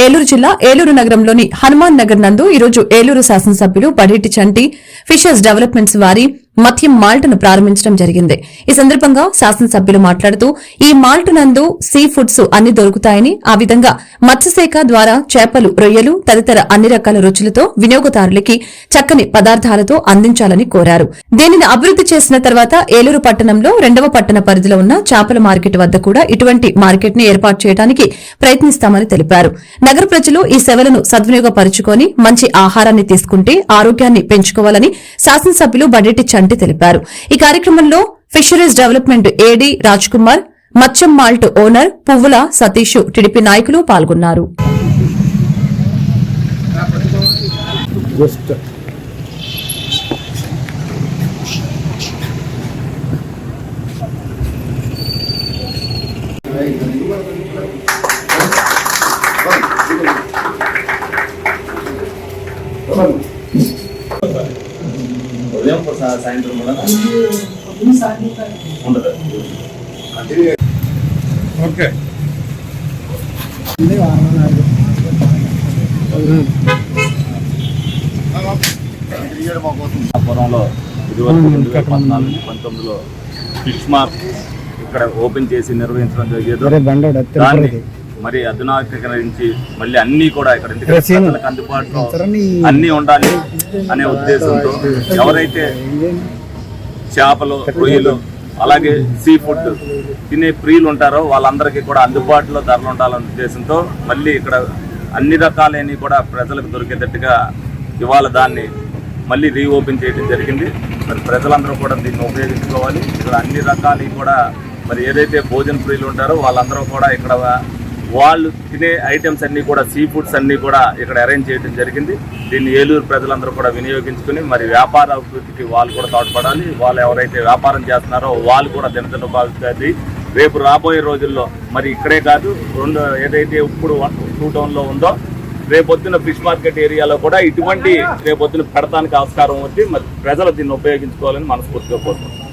ఏలూరు జిల్లా ఏలూరు నగరంలోని హనుమాన్ నగర్ నందు ఈరోజు ఏలూరు శాసనసభ్యులు బడేటి చంటి ఫిషర్స్ డెవలప్మెంట్స్ వారి మత్యం మాల్ట్ను ప్రారంభించడం జరిగింది. ఈ సందర్భంగా శాసనసభ్యులు మాట్లాడుతూ ఈ మాల్ట్ నందు సీ ఫుడ్స్ అన్ని దొరుకుతాయని, ఆ విధంగా మత్స్యశాఖ ద్వారా చేపలు, రొయ్యలు తదితర అన్ని రకాల రుచులతో వినియోగదారులకి చక్కని పదార్థాలతో అందించాలని కోరారు. దీనిని అభివృద్ది చేసిన తర్వాత ఏలూరు పట్టణంలో 2వ పట్టణ పరిధిలో ఉన్న చేపల మార్కెట్ వద్ద కూడా ఇటువంటి మార్కెట్ ని ఏర్పాటు చేయడానికి ప్రయత్నిస్తామని తెలిపారు. నగర ప్రజలు ఈ సేవలను సద్వినియోగపరుచుకొని మంచి ఆహారాన్ని తీసుకుంటే ఆరోగ్యాన్ని పెంచుకోవాలని శాసనసభ్యులు బడేటి చంటి తెలిపారు. ఈ కార్యక్రమంలో ఫిషరీస్ డెవలప్మెంట్ ఏడీ రాజ్ కుమార్, మత్స్యం మాల్ట్ ఓనర్ పువ్వుల సతీష్, టీడీపీ నాయకులు పాల్గొన్నారు. ఉదయం సాయంత్రం కూడా ఉండదు. ఓకే పురంలో ఇదివరకు 2014-19లో ఫిష్ మార్క్ ఇక్కడ ఓపెన్ చేసి నిర్వహించడం జరిగేది. దాన్ని మరి అధునాతీకరించి మళ్ళీ అన్ని కూడా ఇక్కడ ప్రజలకు అందుబాటులో అన్ని ఉండాలి అనే ఉద్దేశంతో ఎవరైతే చేపలు, రొయ్యలు అలాగే సీ ఫుడ్ తినే ప్రియులు ఉంటారో వాళ్ళందరికీ కూడా అందుబాటులో ధరలు ఉండాలనే ఉద్దేశంతో మళ్ళీ ఇక్కడ అన్ని రకాలైనవి కూడా ప్రజలకు దొరికేటట్టుగా ఇవాళ దాన్ని మళ్ళీ రీఓపెన్ చేయడం జరిగింది. మరి ప్రజలందరూ కూడా దీన్ని ఉపయోగించుకోవాలి. ఇక్కడ అన్ని రకాలు కూడా మరి ఏదైతే భోజన ప్రియులు ఉంటారో వాళ్ళందరూ కూడా ఇక్కడ వాళ్ళు తినే ఐటమ్స్ అన్నీ కూడా సీ ఫుడ్స్ అన్నీ కూడా ఇక్కడ అరేంజ్ చేయడం జరిగింది. దీన్ని ఏలూరు ప్రజలందరూ కూడా వినియోగించుకుని మరి వ్యాపార అభివృద్ధికి వాళ్ళు కూడా తోడ్పడాలి. వాళ్ళు ఎవరైతే వ్యాపారం చేస్తున్నారో వాళ్ళు కూడా దినదిన బాగుతుంది. రేపు రాబోయే రోజుల్లో మరి ఇక్కడే కాదు, ఏదైతే ఇప్పుడు 2 టౌన్లో ఉందో రేపొద్దున ఫిష్ మార్కెట్ ఏరియాలో కూడా ఇటువంటి రేపొద్దున పెడతానికి ఆస్కారం వచ్చి మరి ప్రజలు దీన్ని ఉపయోగించుకోవాలని మనస్ఫూర్తిగా కోరుతున్నాం.